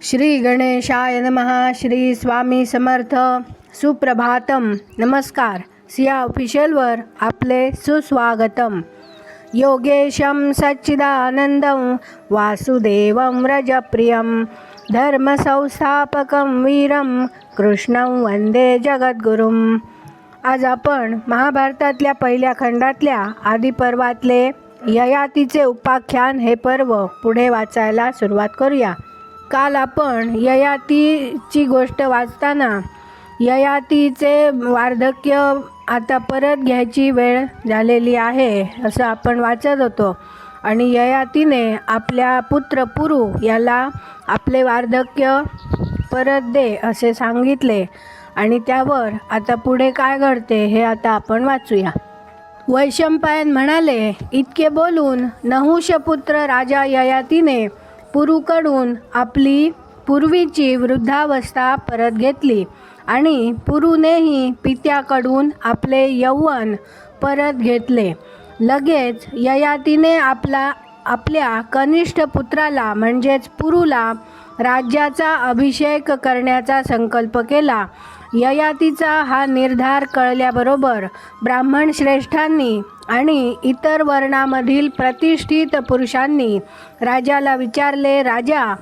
श्री गणेशाय नमः. श्री स्वामी समर्थ. सुप्रभातम. नमस्कार. सिया ऑफिशियलवर आपले सुस्वागतम. योगेशं सच्चिदानंदं वासुदेवं व्रजप्रियं धर्मसंस्थापकं वीरं कृष्णं वंदे जगद्गुरुं. आज आपण महाभारतातल्या पहिल्या खंडातल्या आदिपर्वातले ययातीचे उपाख्यान हे पर्व पुढे वाचायला सुरुवात करूया. काल आपण ययातीची गोष्ट वाचताना ययातीचे वार्धक्य आता परत घ्यायची वेळ झालेली आहे असं आपण वाचत होतो आणि ययातीने आपल्या पुत्र पुरू याला आपले वार्धक्य परत दे असे सांगितले आणि त्यावर आता पुढे काय घडते हे आता आपण वाचूया. वैशंपायन म्हणाले, इतके बोलून नहुष पुत्र राजा ययातीने पुरूकडून आपली पूर्वीची वृद्धावस्था परत घेतली आणि पुरूनेही पित्याकडून आपले यौवन परत घेतले. लगेच ययातीने आपल्या कनिष्ठ पुत्राला म्हणजेच पुरूला राज्याचा अभिषेक करण्याचा संकल्प केला. ययातीचा हा निर्धार कळल्याबरोबर ब्राह्मण श्रेष्ठांनी आणि इतर वर्णामधील प्रतिष्ठित पुरुषांनी राजाला विचारले, राजा,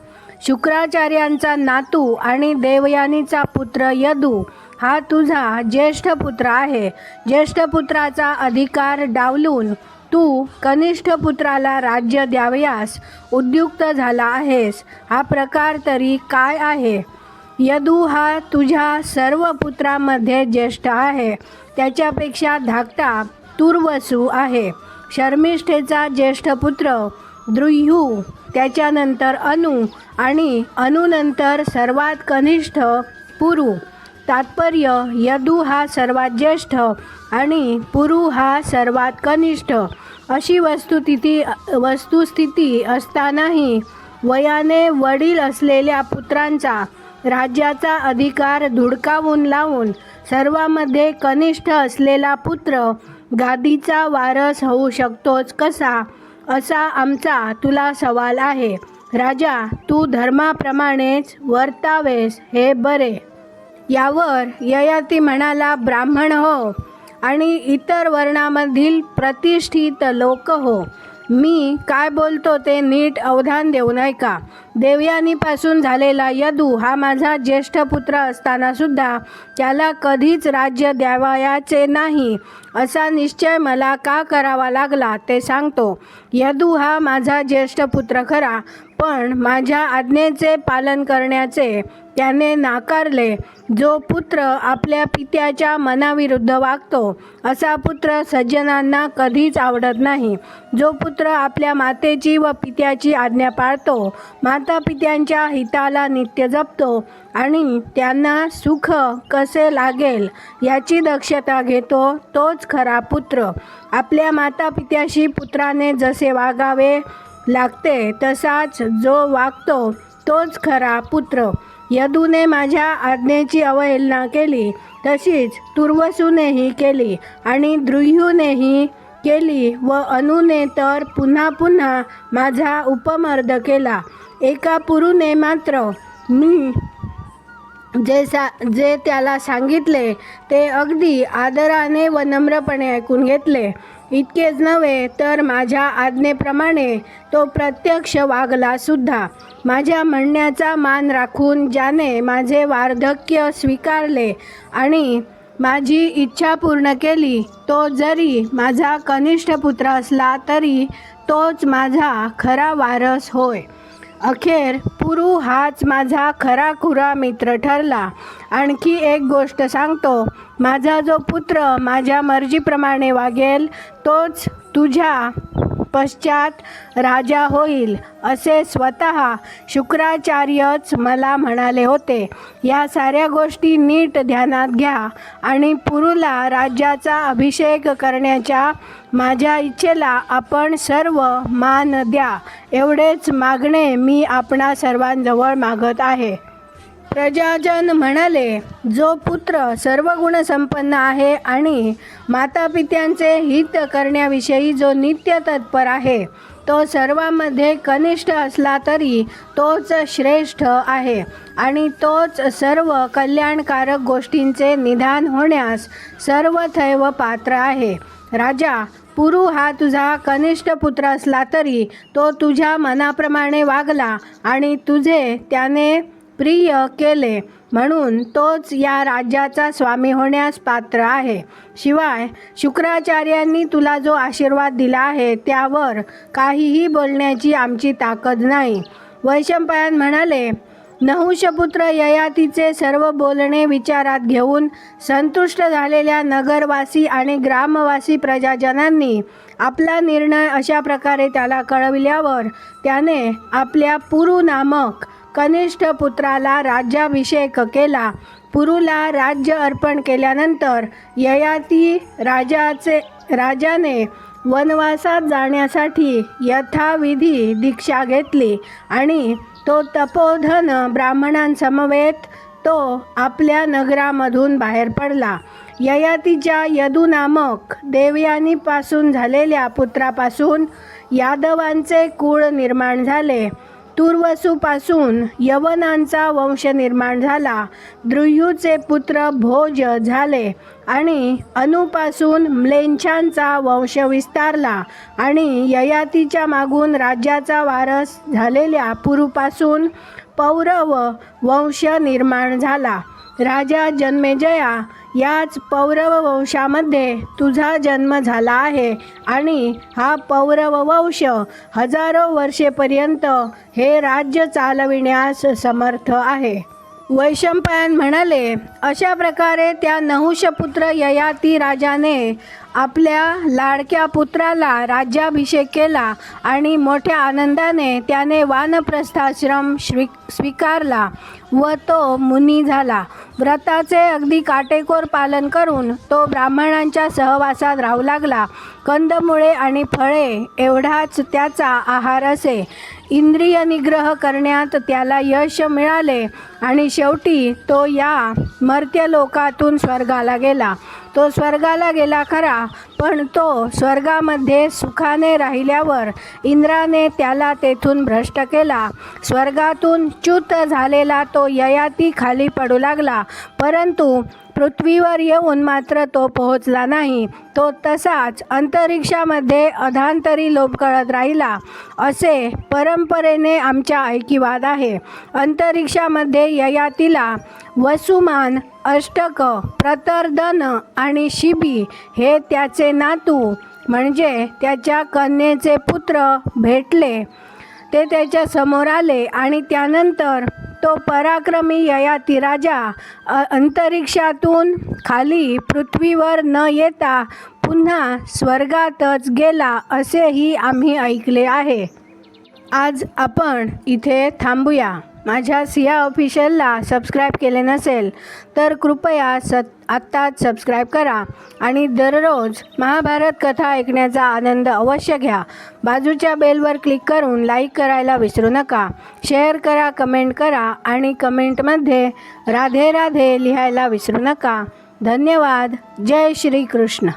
शुक्राचार्यांचा नातू आणि देवयानीचा पुत्र यदू हा तुझा ज्येष्ठ पुत्र आहे. ज्येष्ठ पुत्राचा अधिकार डावलून तू कनिष्ठ पुत्राला राज्य द्यावयास उद्युक्त झाला आहेस. हा प्रकार तरी काय आहे? यदू हा तुझ्या सर्व पुत्रांमध्ये ज्येष्ठ आहे. त्याच्यापेक्षा धाकटा तुर्वसू आहे. शर्मिष्ठेचा ज्येष्ठ पुत्र द्रुह्यू, त्याच्यानंतर अनु आणि अनुनंतर सर्वात कनिष्ठ पुरू. तात्पर्य, यदू हा सर्वात ज्येष्ठ आणि पुरू हा सर्वात कनिष्ठ अशी वस्तुस्थिती असतानाही वयाने वडील असलेल्या पुत्रांचा राज्याचा अधिकार धुडकावून लावून सर्वांमध्ये कनिष्ठ असलेला पुत्र गादीचा वारस होऊ शकतोच कसा, असा आमचा तुला सवाल आहे. राजा, तू धर्माप्रमाणेच वर्तावेस हे बरे. यावर ययाती म्हणाला, ब्राह्मण हो आणि इतर वर्णामधील प्रतिष्ठित लोक हो, मी काय बोलतो ते नीट अवधान देऊन ऐका. देवयानीपासून झालेला यदू हा माझा ज्येष्ठ पुत्र असताना सुद्धा त्याला कधीच राज्य द्यावयाचे नाही असा निश्चय मला का करावा लागला ते सांगतो. यदू हा माझा ज्येष्ठ पुत्र खरा, पण माझ्या आज्ञेचे पालन करण्याचे त्याने नाकारले. जो पुत्र आपल्या पित्याच्या मनाविरुद्ध वागतो असा पुत्र सज्जनांना कधीच आवडत नाही. जो पुत्र आपल्या मातेची व पित्याची आज्ञा पाळतो, माता पित्यांच्या हिताला नित्य जपतो आणि त्यांना सुख कसे लागेल याची दक्षता घेतो, तोच खरा पुत्र. आपल्या माता पित्याशी पुत्राने जसे वागावे लागते तसाच जो वागतो तोच खरा पुत्र. यदूने माझ्या आज्ञेची अवहेलना केली, तशीच तुर्वसूनेही केली आणि द्रुह्यूनेही केली व अनुने तर पुन्हा पुन्हा माझा उपमर्द केला. एका पुरूने मात्र मी जे त्याला सांगितले ते अगदी आदराने व नम्रपणे ऐकून घेतले. इतकेच नव्हे तर माझ्या आज्ञेप्रमाणे तो प्रत्यक्ष वागला सुद्धा. माझ्या म्हणण्याचा मान राखून ज्याने माझे वार्धक्य स्वीकारले आणि माझी इच्छा पूर्ण केली, तो जरी माझा कनिष्ठ पुत्र असला तरी तोच माझा खरा वारस होय. अखेर पुरू हाच माझा खराखुरा मित्र ठरला. आणखी एक गोष्ट सांगतो, माझा जो पुत्र माझ्या मर्जीप्रमाणे वागेल तोच तुझ्या पश्चात राजा होईल असे स्वतः शुक्राचार्यच मला म्हणाले होते. या साऱ्या गोष्टी नीट ध्यानात घ्या आणि पुरूला राज्याचा अभिषेक करण्याच्या माझ्या इच्छेला आपण सर्व मान द्या. एवढेच मागणे मी आपणा सर्वांजवळ मागत आहे. प्रजाजन म्हणाले, जो पुत्र सर्व गुणसंपन्न आहे आणि मातापित्यांचे हित करण्याविषयी जो नित्य तत्पर आहे, तो सर्वांमध्ये कनिष्ठ असला तरी तोच श्रेष्ठ आहे आणि तोच सर्व कल्याणकारक गोष्टींचे निदान होण्यास सर्वथैव पात्र आहे. राजा, पुरू हा तुझा कनिष्ठ पुत्र असला तरी तो तुझ्या मनाप्रमाणे वागला आणि तुझे त्याने प्रिय केले म्हणून तोच या राज्याचा स्वामी होण्यास पात्र आहे. शिवाय शुक्राचार्यांनी तुला जो आशीर्वाद दिला आहे त्यावर काहीही बोलण्याची आमची ताकद नाही. वैशंपायन म्हणाले, नहुषपुत्र ययातीचे सर्व बोलणे विचारात घेऊन संतुष्ट झालेल्या नगरवासी आणि ग्रामवासी प्रजाजनांनी आपला निर्णय अशा प्रकारे त्याला कळविल्यावर त्याने आपल्या पुरू नामक कनिष्ठ पुत्राला राज्याभिषेक केला. पुरूला राज्य अर्पण केल्यानंतर ययाती राजाने वनवासात जाण्यासाठी यथाविधी दीक्षा घेतली आणि तो तपोधन ब्राह्मणांसमवेत तो आपल्या नगरामधून बाहेर पडला. ययातीच्या यदू नामक देवयानीपासून झालेल्या पुत्रापासून यादवांचे कुळ निर्माण झाले. तुर्वसूपासून यवनांचा वंश निर्माण झाला. द्रुह्यूचे पुत्र भोज झाले आणि अनुपासून म्लेच्छांचा वंश विस्तारला आणि ययातीच्या मागून राज्याचा वारस झालेल्या पुरूपासून पौरव वंश निर्माण झाला. राजा जन्मेजया, याच पौरव वंशामध्ये तुझा जन्म झाला आहे आणि हा पौरव वंश हजारो वर्षेपर्यंत हे राज्य चालविण्यास समर्थ आहे. वैशंपायन म्हणाले, अशा प्रकारे त्या नहुषपुत्र ययाती राजाने आपल्या लाडक्या पुत्राला राज्याभिषेक केला आणि मोठ्या आनंदाने त्याने वानप्रस्थाश्रम स्वीकारला व तो मुनी झाला. व्रताचे अगदी काटेकोर पालन करून तो ब्राह्मणांच्या सहवासात राहू लागला. कंदमुळे आणि फळे एवढाच त्याचा आहार असे. इंद्रिय निग्रह करण्यात त्याला यश मिळाले आणि शेवटी तो या मर्त्यलोकातून स्वर्गाला गेला. तो स्वर्गाला गेला खरा, पण तो स्वर्गामध्ये सुखाने राहिल्यावर इंद्राने त्याला तेथून भ्रष्ट केला. स्वर्गातून च्युत झालेला तो ययाती खाली पडू लागला, परंतु पृथ्वीवर येऊन मात्र तो पोहोचला नाही. तो तसाच अंतरिक्षामध्ये अधांतरी लोंबकळत राहिला असे परंपरेने आमच्या ऐकिवाद आहे. अंतरिक्षामध्ये ययातीला वसुमान, अष्टक, प्रतर्दन आणि शिबी हे त्याचे नातू म्हणजे त्याच्या कन्येचे पुत्र भेटले. ते त्याच्या समोर आले आणि त्यानंतर तो पराक्रमी ययाती राजा अंतरिक्षातून खाली पृथ्वीवर न येता पुन्हा स्वर्गातच गेला असेही आम्ही ऐकले आहे. आज आपण इथे थांबूया. माझ्या सिया ऑफिशियलला सबस्क्राईब केले नसेल तर कृपया आत्ताच सबस्क्राईब करा आणि दररोज महाभारत कथा ऐकण्याचा आनंद अवश्य घ्या. बाजूच्या बेलवर क्लिक करून लाईक करायला विसरू नका. शेअर करा, कमेंट करा आणि कमेंटमध्ये राधे राधे लिहायला विसरू नका. धन्यवाद. जय श्री कृष्ण.